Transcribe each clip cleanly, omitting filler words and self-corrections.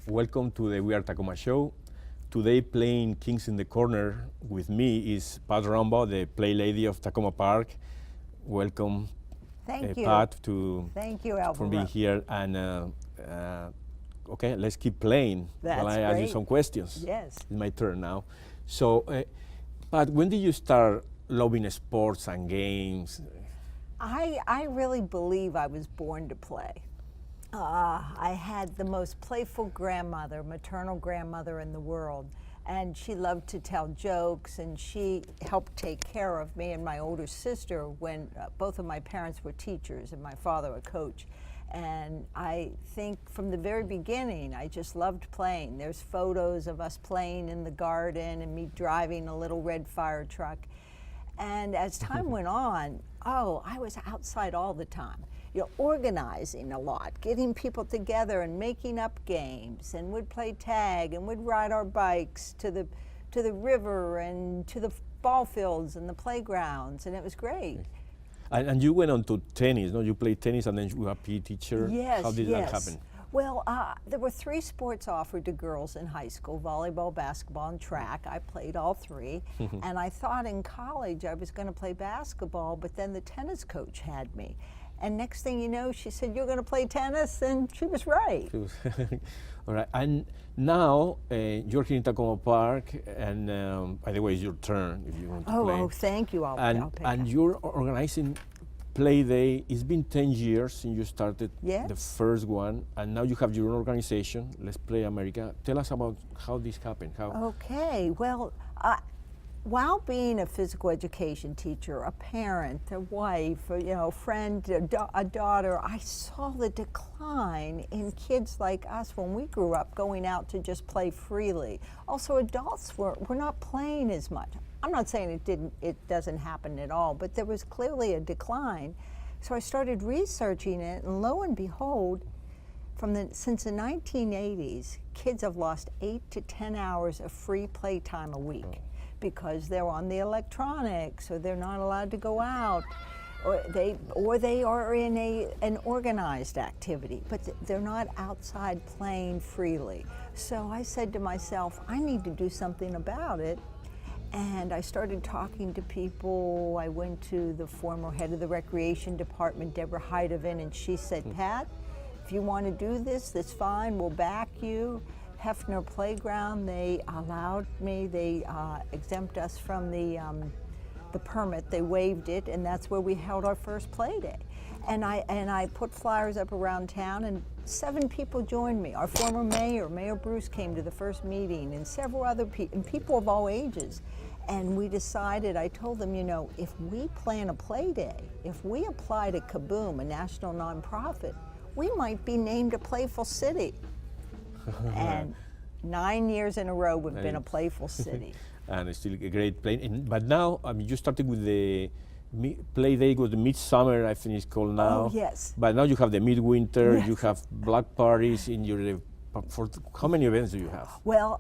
Welcome to the We Are Takoma show. Today playing Kings in the Corner with me is Pat Rumbaugh, the play lady of Takoma Park. Welcome, Thank you. Pat, Thank you, Alvaro. for being here. And okay, let's keep playing while I ask you some questions. Yes. It's my turn now. So, Pat, when did you start loving sports and games? I really believe I was born to play. I had the most playful grandmother, maternal grandmother in the world, and she loved to tell jokes, and she helped take care of me and my older sister when both of my parents were teachers and my father a coach. And I think from the very beginning, I just loved playing. There's photos of us playing in the garden and me driving a little red fire truck. And as time went on, I was outside all the time. Organizing a lot, getting people together and making up games, and we'd play tag and we'd ride our bikes to the river and to the ball fields and the playgrounds, and it was great. And you went on to tennis, no? You played tennis and then you were a PE teacher. Yes, How did that happen? Well, there were 3 sports offered to girls in high school: volleyball, basketball, and track. I played all 3. And I thought in college I was going to play basketball, but then the tennis coach had me. And next thing you know, she said, "You're going to play tennis," and she was right. All right. And now you're here in Takoma Park, and by the way, it's your turn if you want to play. Oh, thank you. I'll pick and up. you're organizing Play Day. It's been 10 years since you started the first one, and now you have your own organization, Let's Play America. Tell us about how this happened. Okay. Well, while being a physical education teacher, a parent, a wife, a friend, a daughter, I saw the decline in kids like us when we grew up going out to just play freely. Also, adults were not playing as much. I'm not saying it doesn't happen at all, but there was clearly a decline. So I started researching it, and lo and behold, since the 1980s, kids have lost 8 to 10 hours of free play time a week. Because they're on the electronics, or they're not allowed to go out, or they are in an organized activity, but they're not outside playing freely. So I said to myself, I need to do something about it. And I started talking to people. I went to the former head of the recreation department, Deborah Heidevan, and she said, "Pat, if you want to do this, that's fine, we'll back you." Hefner Playground, they allowed me, they exempt us from the permit, they waived it, and that's where we held our first play day. And I put flyers up around town, and 7 people joined me. Our former Mayor Bruce, came to the first meeting, and several other people, and people of all ages. And we decided, I told them, if we plan a play day, if we apply to Kaboom, a national nonprofit, we might be named a Playful City. And 9 years in a row, we've been a Playful City. And it's still a great play. But now, you started with the Play Day, was the Midsummer, I think it's called now. Oh, yes. But now you have the Midwinter, Yes. you have block parties in your, how many events do you have? Well,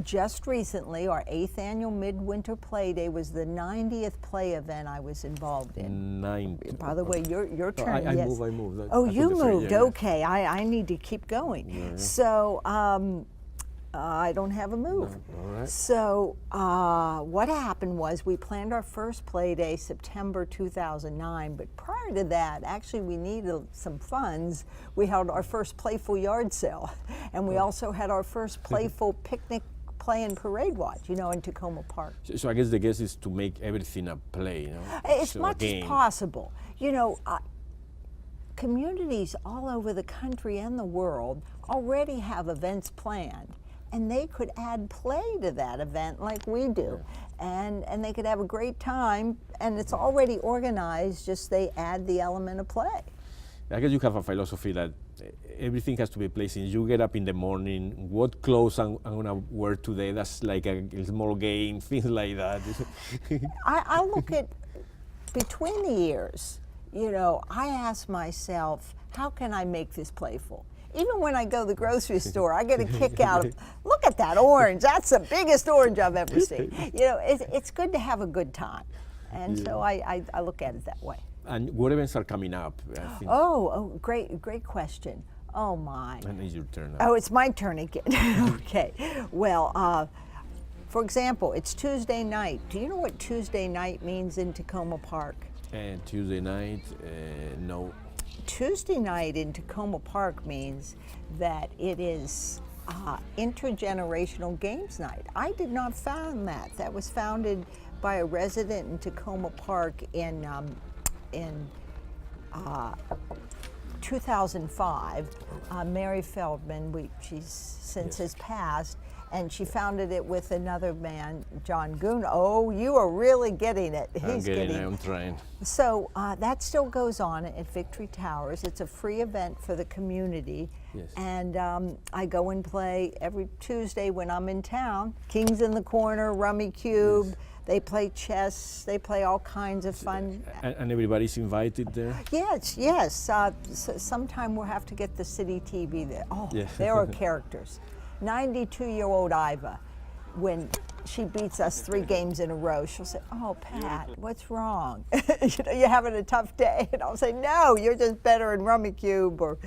just recently, our 8th annual Midwinter Play Day was the 90th play event I was involved in. 90. By the way, your turn. I yes. moved. Oh, you moved. Okay, I need to keep going. Yeah. So I don't have a move. No. All right. So what happened was we planned our first play day September 2009, but prior to that, actually we needed some funds. We held our first playful yard sale, and we also had our first playful picnic play and parade watch, in Takoma Park. So I guess the guess is to make everything a play, As so much as possible. Communities all over the country and the world already have events planned, and they could add play to that event like we do. And they could have a great time, and it's already organized, just they add the element of play. I guess you have a philosophy that everything has to be placed in. You get up in the morning, what clothes I'm gonna wear today, that's like a small game, things like that. I look at, between the years, I ask myself, how can I make this playful? even when I go to the grocery store, I get a kick out of, look at that orange. That's the biggest orange I've ever seen. You know, it's good to have a good time. And so I look at it that way. And what events are coming up? I think. Oh, great question. Oh, my. And it's your turn now. Oh, it's my turn again. Okay. Well, for example, it's Tuesday night. Do you know what Tuesday night means in Takoma Park? And Tuesday night, no. Tuesday night in Takoma Park means that it is intergenerational games night. I did not found that. That was founded by a resident in Takoma Park in 2005. Mary Feldman, she's since has passed, and she founded it with another man, John Goon. Oh, you are really getting it. I'm getting it, I'm trying. So that still goes on at Victory Towers. It's a free event for the community. Yes. And I go and play every Tuesday when I'm in town. Kings in the Corner, Rummy Cube. Yes. They play chess. They play all kinds of fun. And everybody's invited there? Yes. Sometime we'll have to get the city TV there. Oh, yeah. There are characters. 92-year-old Iva, when she beats us 3 games in a row, she'll say, "Oh, Pat, what's wrong? You know, you're having a tough day." And I'll say, "No, you're just better in Rummy Cube." Or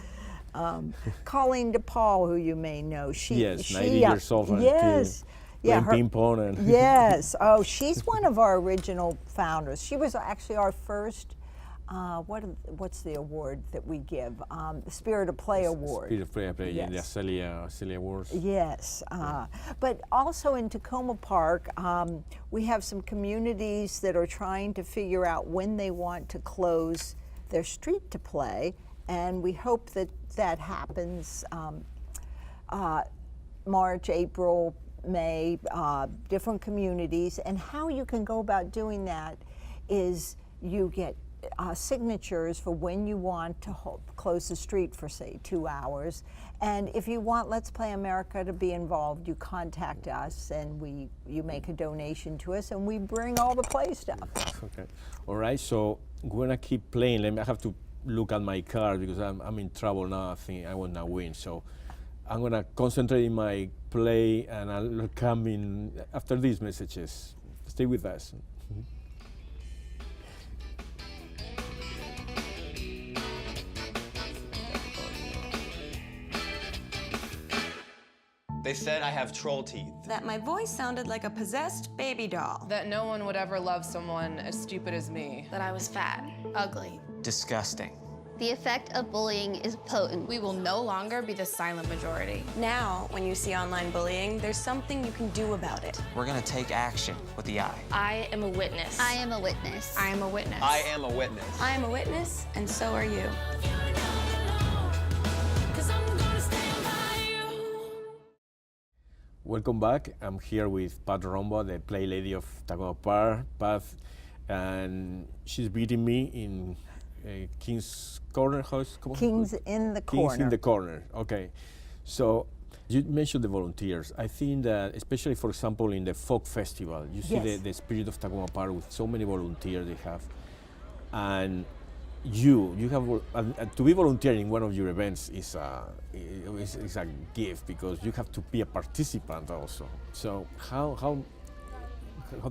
Colleen DePaul, who you may know, she 90 years old. Yes. Yeah, ping pong and yes. Oh, she's one of our original founders. She was actually our first. What's the award that we give? The Spirit of Play Award. Spirit of Play, yes. The Celia Awards. Yes, but also in Takoma Park, we have some communities that are trying to figure out when they want to close their street to play, and we hope that that happens March, April, May, different communities. And how you can go about doing that is you get signatures for when you want to close the street for, say, 2 hours. And if you want Let's Play America to be involved, you contact us and you make a donation to us and we bring all the play stuff. Okay. All right, so when I keep playing, I have to look at my card because I'm in trouble now. I think I will not win. So I'm going to concentrate in my play and I'll come in after these messages. Stay with us. They said I have troll teeth. That my voice sounded like a possessed baby doll. That no one would ever love someone as stupid as me. That I was fat, ugly. Disgusting. The effect of bullying is potent. We will no longer be the silent majority. Now, when you see online bullying, there's something you can do about it. We're gonna take action with the I. I am a witness. I am a witness. I am a witness. I am a witness. I am a witness, and so are you. Welcome back. I'm here with Pat Rombo, the play lady of Takoma Park, Pat, and she's beating me in King's Corner House. King's in the Corner. King's in the Corner. Okay. So you mentioned the volunteers. I think that, especially for example, in the folk festival, you see Yes. the spirit of Takoma Park with so many volunteers they have, and you have to be volunteering in one of your events is a gift because you have to be a participant also. So how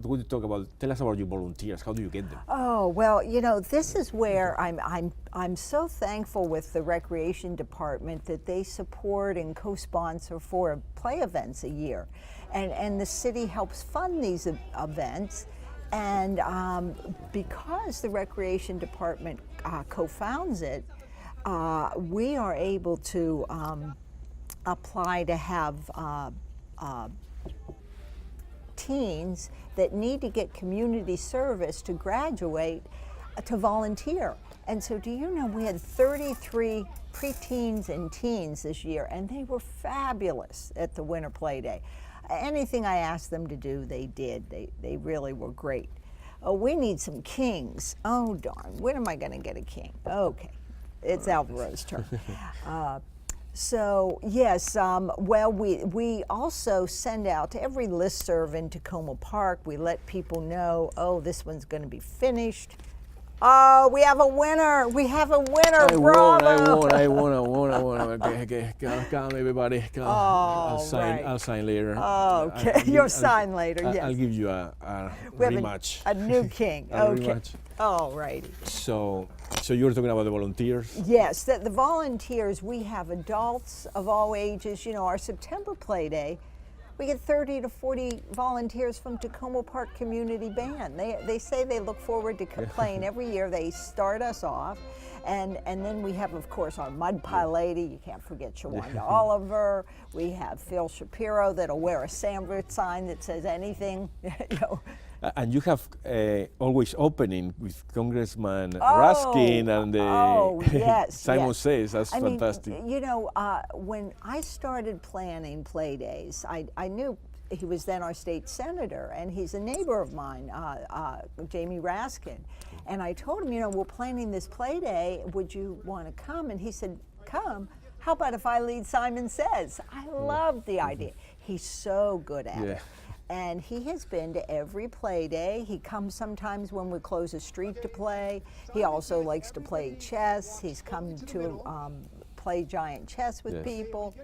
do you talk about? Tell us about your volunteers. How do you get them? Oh well, you know, this is where I'm so thankful with the recreation department that they support and co-sponsor 4 play events a year, and the city helps fund these events. And because the recreation department co-founds it, we are able to apply to have teens that need to get community service to graduate to volunteer. And so do you know we had 33 preteens and teens this year, and they were fabulous at the Winter Play Day. Anything I asked them to do, they did. They really were great. Oh, we need some kings. Oh, darn. When am I going to get a king? Okay. It's Alvaro's turn. So, yes, well, we also send out to every listserv in Takoma Park. We let people know, oh, this one's going to be finished. Oh, we have a winner. We have a winner. I Bravo. won. Okay, come everybody. Come. Oh, I'll sign later. Oh, okay. You'll sign later, yes. I'll give you a We have rematch. a new king. A Okay. rematch. All righty. So you were talking about the volunteers. Yes, the volunteers, we have adults of all ages. You know, our September play day, we get 30 to 40 volunteers from Takoma Park Community Band. They say they look forward to playing every year. They start us off. And then we have, of course, our Mud Pie Lady. You can't forget Shawanda Oliver. We have Phil Shapiro that'll wear a sandwich sign that says anything. You know. And you have always opening with Congressman Raskin and yes, Simon yes. Says. That's fantastic. I mean, you know, when I started planning play days, I knew he was then our state senator, and he's a neighbor of mine, Jamie Raskin. And I told him, you know, we're planning this play day. Would you want to come? And he said, come. How about if I lead Simon Says? I loved the idea. He's so good at it. And he has been to every play day. He comes sometimes when we close a street to play. He also likes to play chess. He's come to play giant chess with people.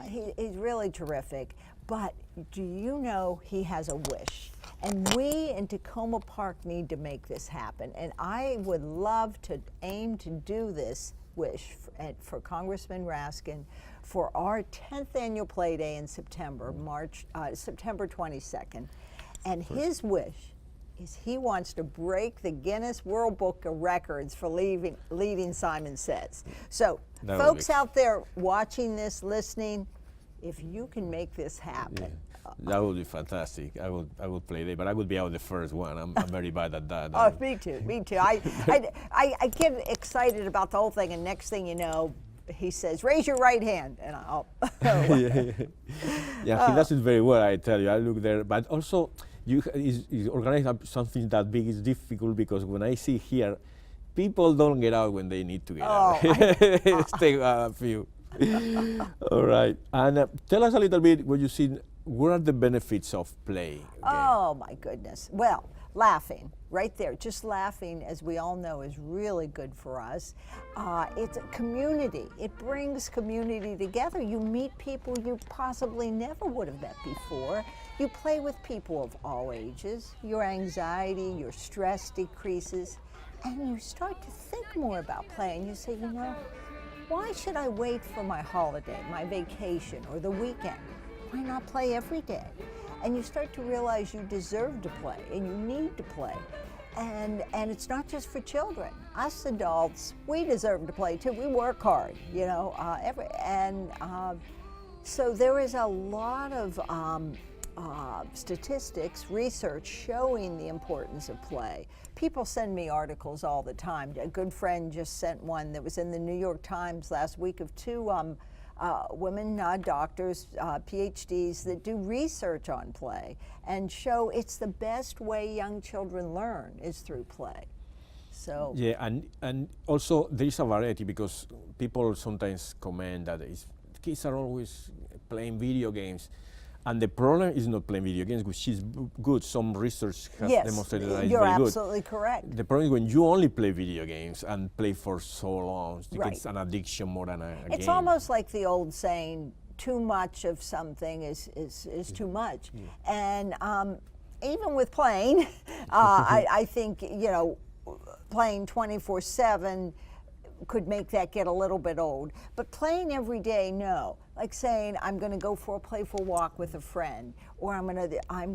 He's really terrific. But do you know he has a wish? And we in Takoma Park need to make this happen. And I would love to aim to do this wish for Congressman Raskin for our 10th annual play day in September, September 22nd. And his wish is he wants to break the Guinness World Book of Records for leading Simon Says. So folks out there watching this, listening, if you can make this happen. That would be fantastic. I would play there, but I would be out the first one. I'm very bad at that. Oh, me too. I get excited about the whole thing, and next thing you know, he says, raise your right hand, and I'll. Yeah, he does it very well, I tell you. I look there, but also, you organize something that big is difficult because when I see here, people don't get out when they need to get out. Take a few. All right, and tell us a little bit what you see. What are the benefits of play? Oh my goodness. Well, laughing, right there. Just laughing, as we all know, is really good for us. It's a community. It brings community together. You meet people you possibly never would have met before. You play with people of all ages. Your anxiety, your stress decreases, and you start to think more about playing. You say, you know, why should I wait for my holiday, my vacation, or the weekend? Why not play every day? And you start to realize you deserve to play and you need to play. And it's not just for children. Us adults, we deserve to play too. We work hard, you know. So there is a lot of statistics, research showing the importance of play. People send me articles all the time. A good friend just sent one that was in the New York Times last week of two women doctors, PhDs, that do research on play and show it's the best way young children learn is through play. So yeah, and also there is a variety because people sometimes comment that kids are always playing video games. And the problem is not playing video games, which is good. Some research has demonstrated that it's you're very good. absolutely correct. The problem is when you only play video games and play for so long, Right. it's an addiction more than a game. It's almost like the old saying, too much of something is too much. And even with playing, I think, you know, playing 24/7 could make that get a little bit old. But playing every day, no. Like saying, I'm going to go for a playful walk with a friend, or I'm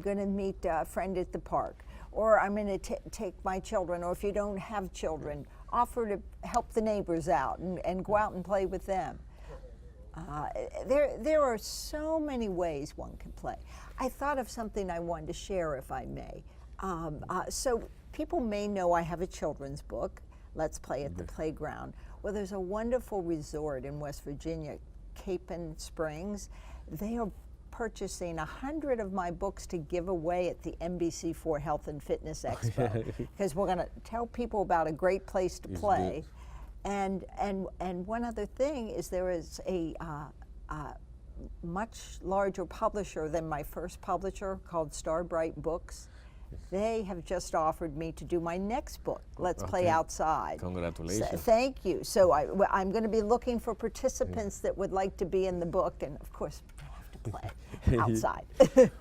going to meet a friend at the park, or I'm going to take my children, or if you don't have children, offer to help the neighbors out and go out and play with them. There are so many ways one can play. I thought of something I wanted to share, if I may. So people may know I have a children's book, Let's Play at the Playground. Well, there's a wonderful resort in West Virginia, Capon Springs. They are purchasing 100 of my books to give away at the NBC4 Health and Fitness Expo, because we're going to tell people about a great place to play. And one other thing is there is a much larger publisher than my first publisher called Starbright Books, they have just offered me to do my next book, Let's Play Okay. Outside. Congratulations. Thank you. So I'm going to be looking for participants that would like to be in the book, and of course, I have to play outside.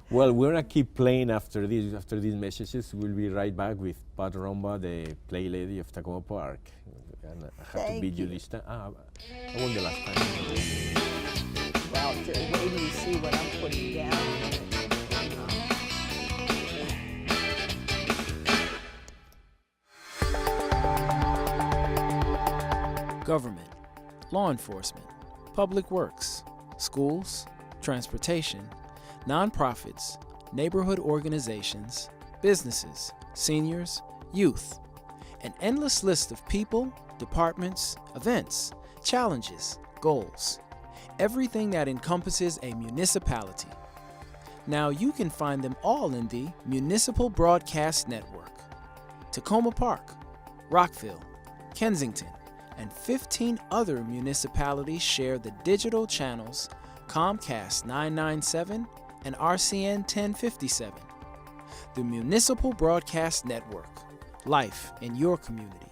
Well, we're gonna keep playing after this. After these messages, we'll be right back with Pat Romba, the play lady of Takoma Park. And I have to Thank beat you you. this time. I won the last time. Well, wait till you see what I'm putting down. Government, law enforcement, public works, schools, transportation, nonprofits, neighborhood organizations, businesses, seniors, youth, an endless list of people, departments, events, challenges, goals, everything that encompasses a municipality. Now you can find them all in the Municipal Broadcast Network. Takoma Park, Rockville, Kensington, and 15 other municipalities share the digital channels Comcast 997 and RCN 1057. The Municipal Broadcast Network. Life in your community.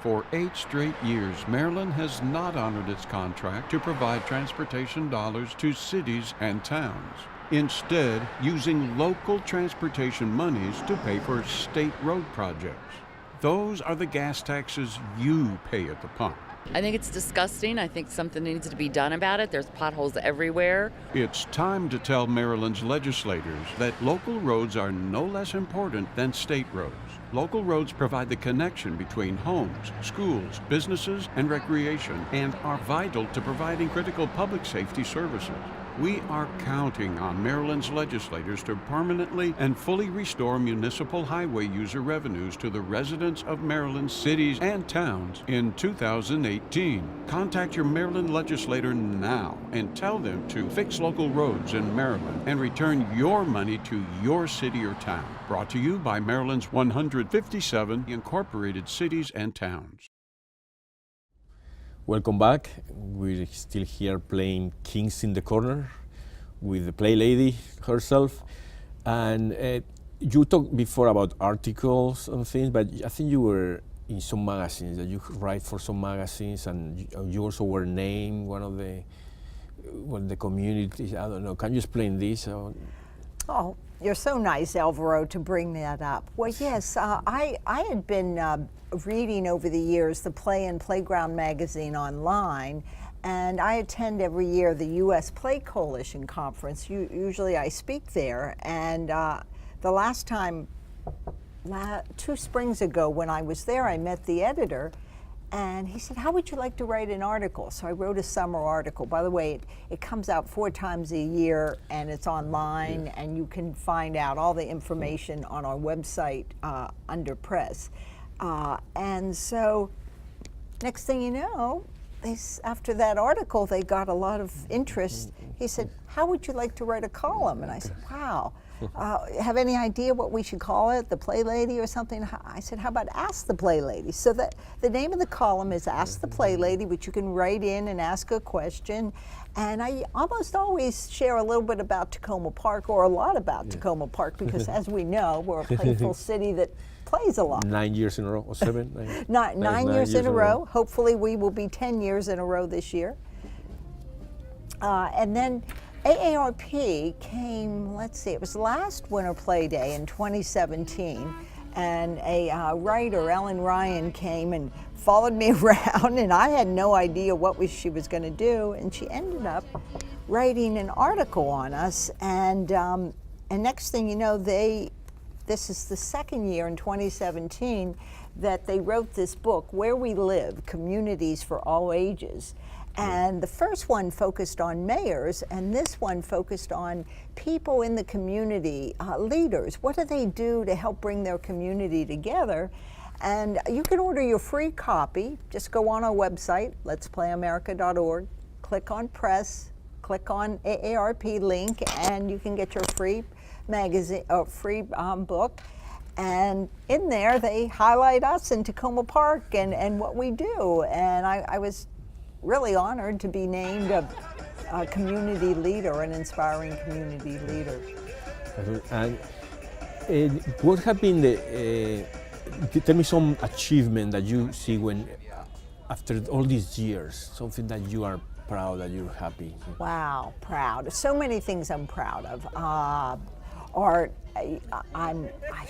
For 8 straight years, Maryland has not honored its contract to provide transportation dollars to cities and towns, instead using local transportation monies to pay for state road projects. Those are the gas taxes you pay at the pump. I think it's disgusting. I think something needs to be done about it. There's potholes everywhere. It's time to tell Maryland's legislators that local roads are no less important than state roads. Local roads provide the connection between homes, schools, businesses, and recreation, and are vital to providing critical public safety services. We are counting on Maryland's legislators to permanently and fully restore municipal highway user revenues to the residents of Maryland's cities and towns in 2018. Contact your Maryland legislator now and tell them to fix local roads in Maryland and return your money to your city or town. Brought to you by Maryland's 157 incorporated cities and towns. Welcome back. We're still here playing Kings in the Corner with the play lady herself. And you talked before about articles and things, but I think you were in some magazines, that you write for some magazines, and you also were named one of the communities. I don't know. Can you explain this? Oh, you're so nice, Alvaro, to bring that up. Well, yes, I had been reading over the years the Play and Playground magazine online, and I attend every year the U.S. Play Coalition Conference. Usually I speak there, and the last time, 2 springs ago when I was there, I met the editor, and he said, how would you like to write an article? So I wrote a summer article. By the way, it comes out 4 times a year, and it's online, and you can find out all the information on our website under press. And so next thing you know, after that article, they got a lot of interest. He said, how would you like to write a column? And I said, wow. Have any idea what we should call it, the Play Lady or something? I said, how about Ask the Play Lady? So that the name of the column is Ask the Play Lady, which you can write in and ask a question. And I almost always share a little bit about Takoma Park, or a lot about Takoma Park, because as we know, we're a playful city that plays a lot. 9 years in a row, or 7? Nine years in a row. Hopefully we will be 10 years in a row this year. And then AARP came, let's see, it was last Winter Play Day in 2017, and a writer, Ellen Ryan, came and followed me around, and I had no idea what she was going to do, and she ended up writing an article on us, and next thing you know, this is the second year in 2017 that they wrote this book, Where We Live, Communities for All Ages. And the first one focused on mayors, and this one focused on people in the community, leaders. What do they do to help bring their community together? And you can order your free copy. Just go on our website, letsplayamerica.org, click on press, click on AARP link, and you can get your free magazine or free book. And in there, they highlight us in Takoma Park and what we do. And I was really honored to be named a community leader, an inspiring community leader. And what have been tell me some achievement that you see when, after all these years, something that you are proud, that you're happy? Wow, proud. So many things I'm proud of. I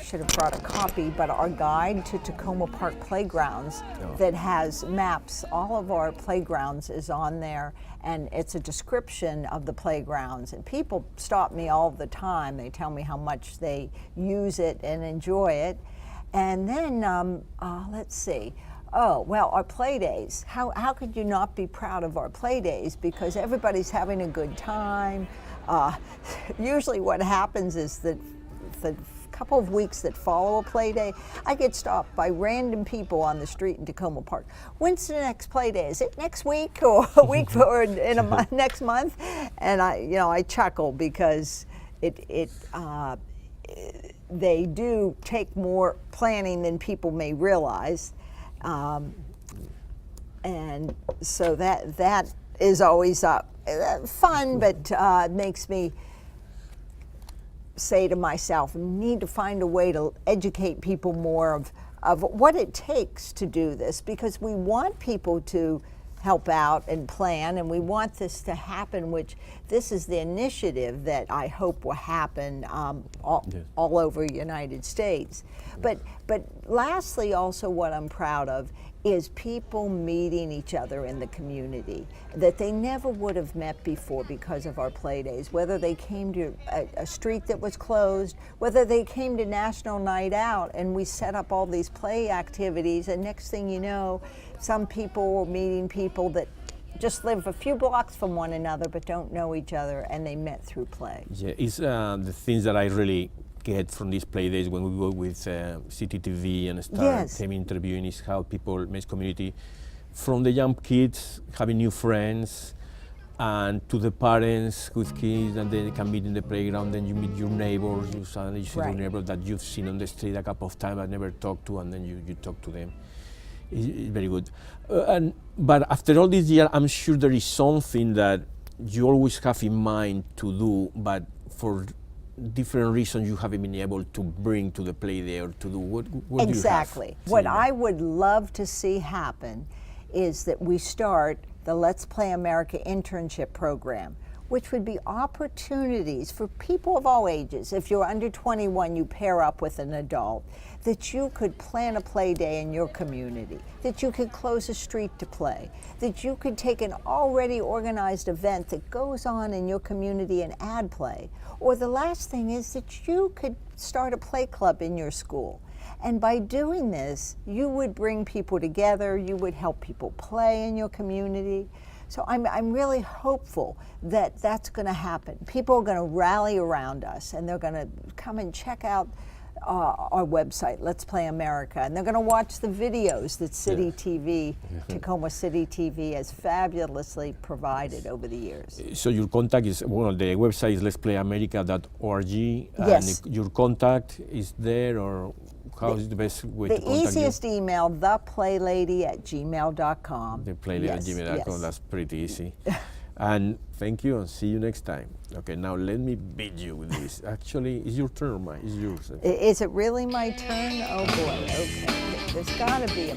should have brought a copy, but our guide to Takoma Park Playgrounds that has maps, all of our playgrounds is on there, and it's a description of the playgrounds. And people stop me all the time. They tell me how much they use it and enjoy it. And then, let's see. Oh, well, our play days. How could you not be proud of our play days? Because everybody's having a good time. Usually what happens is that the couple of weeks that follow a play day, I get stopped by random people on the street in Takoma Park. When's the next play day? Is it next week or a week or in a month, next month? And I chuckle because they do take more planning than people may realize. And so that is always fun, but makes me say to myself, I need to find a way to educate people more of what it takes to do this, because we want people to help out and plan, and we want this to happen, which this is the initiative that I hope will happen all over the United States. But lastly, also what I'm proud of is people meeting each other in the community that they never would have met before because of our play days, whether they came to a street that was closed, whether they came to National Night Out and we set up all these play activities, and next thing you know, some people were meeting people that just live a few blocks from one another but don't know each other, and they met through play. Yeah, it's the things that I really get from these play days when we go with CTTV and start team interviewing is how people make community, from the young kids having new friends, and to the parents with kids, and then they can meet in the playground. Then you meet your neighbors. You suddenly see your neighbor that you've seen on the street a couple of times but never talked to, and then you talk to them. It's very good. But after all these years, I'm sure there is something that you always have in mind to do, but for different reasons you haven't been able to bring to the play day or to do. What exactly. Do you have? What I would love to see happen is that we start the Let's Play America internship program, which would be opportunities for people of all ages. If you're under 21, you pair up with an adult, that you could plan a play day in your community, that you could close a street to play, that you could take an already organized event that goes on in your community and add play. Or the last thing is that you could start a play club in your school. And by doing this, you would bring people together, you would help people play in your community. So I'm really hopeful that that's going to happen. People are going to rally around us, and they're going to come and check out our website, Let's Play America, and they're going to watch the videos that City TV, Takoma City TV, has fabulously provided over the years. So your contact is, well, the website is letsplayamerica.org, yes. And your contact is there, or how is the best way to contact you? The easiest email, theplaylady@gmail.com. Theplaylady@gmail.com, that's pretty easy. And thank you, and see you next time. Okay, now let me beat you with this. Actually, it's your turn, it's yours. Is it really my turn? Oh boy, okay. There's gotta be a